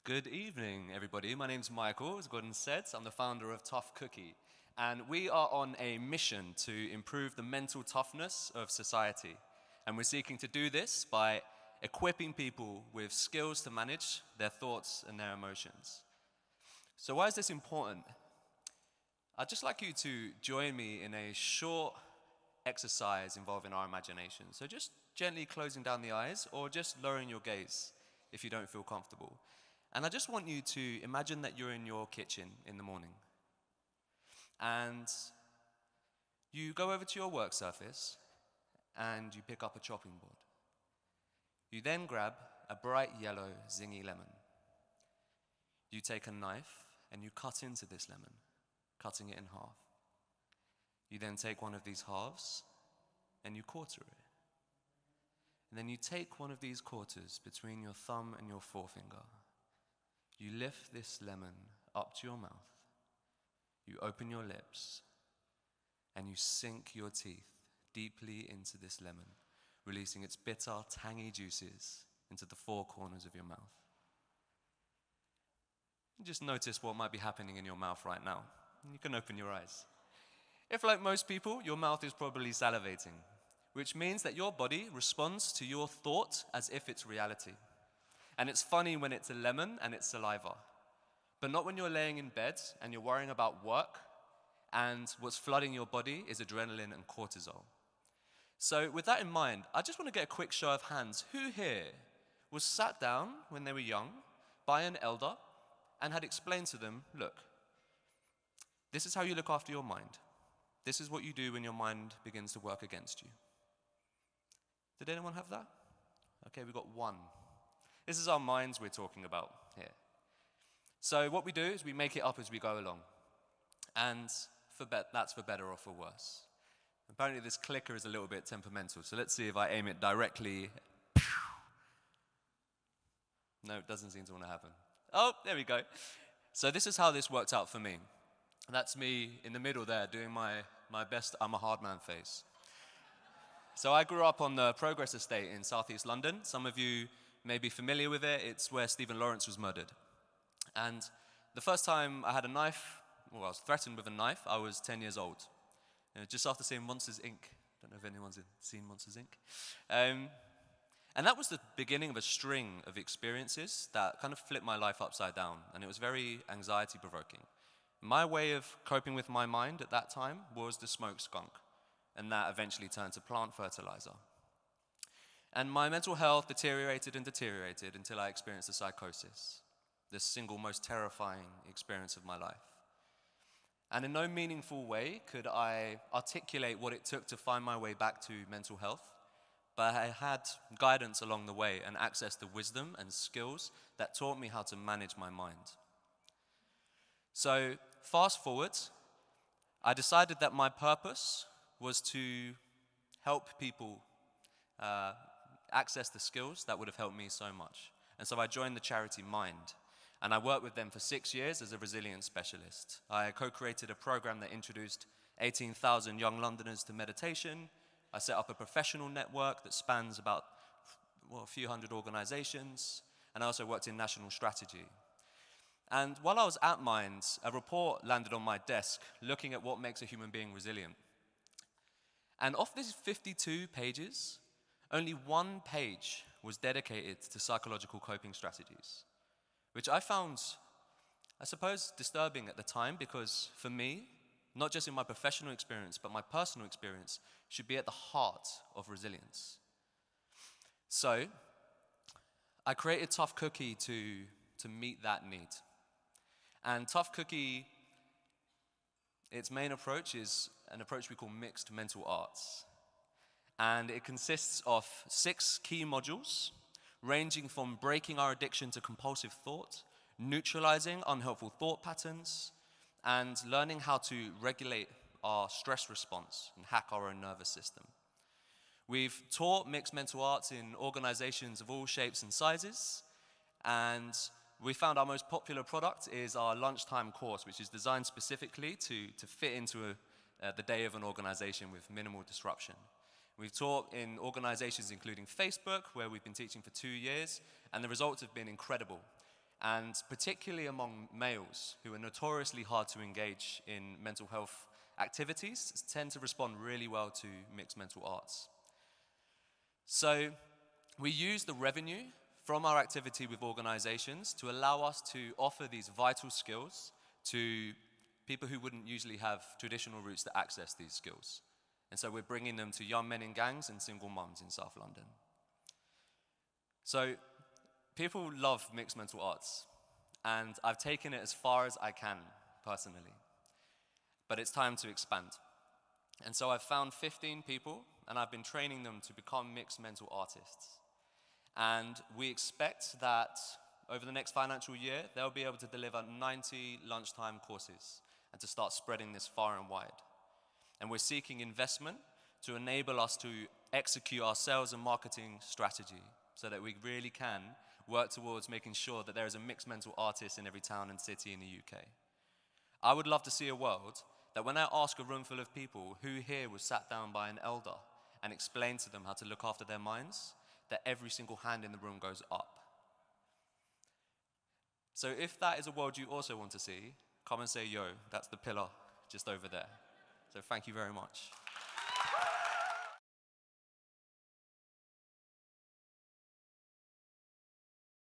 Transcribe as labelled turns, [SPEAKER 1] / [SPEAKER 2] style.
[SPEAKER 1] Good evening, everybody. My name's Michael, as Gordon said. I'm the founder of Tough Cookie. And we are on a mission to improve the mental toughness of society. And we're seeking to do this by equipping people with skills to manage their thoughts and their emotions. So why is this important? I'd just like you to join me in a short exercise involving our imagination. So just gently closing down the eyes or just lowering your gaze if you don't feel comfortable. And I just want you to imagine that you're in your kitchen in the morning. And you go over to your work surface and you pick up a chopping board. You then grab a bright yellow zingy lemon. You take a knife and you cut into this lemon, cutting it in half. You then take one of these halves and you quarter it. And then you take one of these quarters between your thumb and your forefinger. You lift this lemon up to your mouth, you open your lips, and you sink your teeth deeply into this lemon, releasing its bitter, tangy juices into the four corners of your mouth. Just notice what might be happening in your mouth right now. You can open your eyes. If, like most people, your mouth is probably salivating, which means that your body responds to your thought as if it's reality. And it's funny when it's a lemon and it's saliva, but not when you're laying in bed and you're worrying about work and what's flooding your body is adrenaline and cortisol. So with that in mind, I just want to get a quick show of hands. Who here was sat down when they were young by an elder and had explained to them, look, this is how you look after your mind. This is what you do when your mind begins to work against you. Did anyone have that? Okay, we got one. This is our minds we're talking about here. So what we do is we make it up as we go along. And that's for better or for worse. Apparently this clicker is a little bit temperamental, so let's see if I aim it directly. No, it doesn't seem to want to happen. Oh, there we go. So this is how this worked out for me. That's me in the middle there doing my best I'm a hard man face. So I grew up on the Progress Estate in southeast London. Some of you may be familiar with it. It's where Stephen Lawrence was murdered. And the first time I had a knife, well, I was threatened with a knife, I was 10 years old. Just after seeing Monsters, Inc. Don't know if anyone's seen Monsters, Inc. And that was the beginning of a string of experiences that kind of flipped my life upside down. And it was very anxiety-provoking. My way of coping with my mind at that time was the smoke skunk. And that eventually turned to plant fertilizer. And my mental health deteriorated and deteriorated until I experienced a psychosis, the single most terrifying experience of my life. And in no meaningful way could I articulate what it took to find my way back to mental health, but I had guidance along the way and access to wisdom and skills that taught me how to manage my mind. So fast forward, I decided that my purpose was to help people access the skills that would have helped me so much. And so I joined the charity Mind, and I worked with them for 6 years as a resilience specialist. I co-created a program that introduced 18,000 young Londoners to meditation. I set up a professional network that spans about a few hundred organizations, and I also worked in national strategy. And while I was at Mind, a report landed on my desk looking at what makes a human being resilient. And of these 52 pages, only one page was dedicated to psychological coping strategies, which I found, I suppose, disturbing at the time because for me, not just in my professional experience, but my personal experience should be at the heart of resilience. So I created Tough Cookie to meet that need. And Tough Cookie, its main approach is an approach we call mixed mental arts. And it consists of 6 key modules, ranging from breaking our addiction to compulsive thought, neutralizing unhelpful thought patterns, and learning how to regulate our stress response and hack our own nervous system. We've taught mixed mental arts in organizations of all shapes and sizes, and we found our most popular product is our lunchtime course, which is designed specifically to fit into the day of an organization with minimal disruption. We've taught in organizations including Facebook, where we've been teaching for 2 years, and the results have been incredible. and particularly among males who are notoriously hard to engage in mental health activities, tend to respond really well to mixed mental arts. So we use the revenue from our activity with organizations to allow us to offer these vital skills to people who wouldn't usually have traditional routes to access these skills. And so we're bringing them to young men in gangs and single mums in South London. So people love mixed mental arts, and I've taken it as far as I can personally. But it's time to expand. And so I've found 15 people, and I've been training them to become mixed mental artists. And we expect that over the next financial year, they'll be able to deliver 90 lunchtime courses and to start spreading this far and wide. And we're seeking investment to enable us to execute our sales and marketing strategy so that we really can work towards making sure that there is a mixed mental artist in every town and city in the UK. I would love to see a world that when I ask a room full of people who here was sat down by an elder and explained to them how to look after their minds, that every single hand in the room goes up. So if that is a world you also want to see, come and say yo, that's the pillar just over there. So thank you very much.